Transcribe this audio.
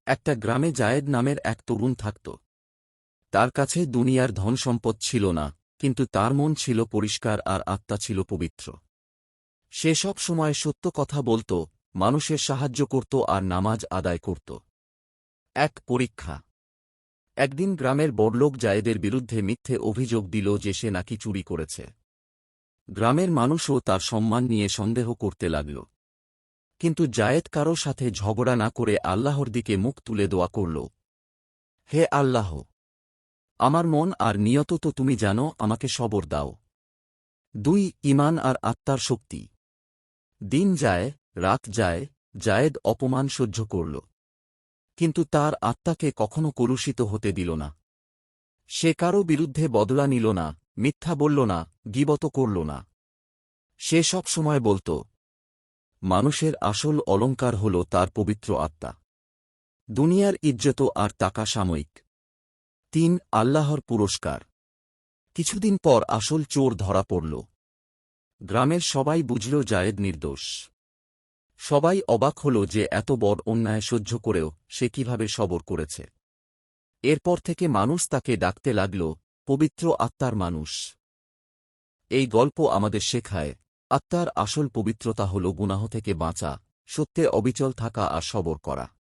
একটা গ্রামে জায়েদ নামের এক তরুণ থাকত। তার কাছে দুনিয়ার ধনসম্পদ ছিল না, কিন্তু তার মন ছিল পরিষ্কার আর আত্মা ছিল পবিত্র। সে সব সময় সত্য কথা বলত, মানুষের সাহায্য করত আর নামাজ আদায় করত। এক পরীক্ষা। একদিন গ্রামের বড়লোক জায়েদের বিরুদ্ধে মিথ্যে অভিযোগ দিল যে সে নাকি চুরি করেছে। গ্রামের মানুষও তার সম্মান নিয়ে সন্দেহ করতে লাগল। কিন্তু জায়েদ কারো সাথে ঝগড়া না করে আল্লাহর দিকে মুখ তুলে দোয়া করল, হে আল্লাহ, আমার মন আর নিয়ত তো তুমি জানো, আমাকে সবর দাও। 2 ঈমান আর আত্মার শক্তি। দিন যায়, রাত যায়, জায়েদ অপমান সহ্য করল, কিন্তু তার আত্মাকে কখনো কলুষিত হতে দিল না। সে কারো বিরুদ্ধে বদলা নিল না, মিথ্যা বলল না, গীবত করল না। সে সব সময় বলত, মানুষের আসল অলংকার হল তার পবিত্র আত্মা। দুনিয়ার ইজ্জত আর টাকা সাময়িক। 3 আল্লাহর পুরস্কার। কিছুদিন পর আসল চোর ধরা পড়ল। গ্রামের সবাই বুঝল জায়েদ নির্দোষ। সবাই অবাক হল যে এত বড় অন্যায় সহ্য করেও সে কিভাবে সবর করেছে। এরপর থেকে মানুষ তাকে ডাকতে লাগল পবিত্র আত্মার মানুষ। এই গল্প আমাদের শেখায়, আত্মার আসল পবিত্রতা হল গুনাহ থেকে বাঁচা, সত্যে অবিচল থাকা আর সবর করা।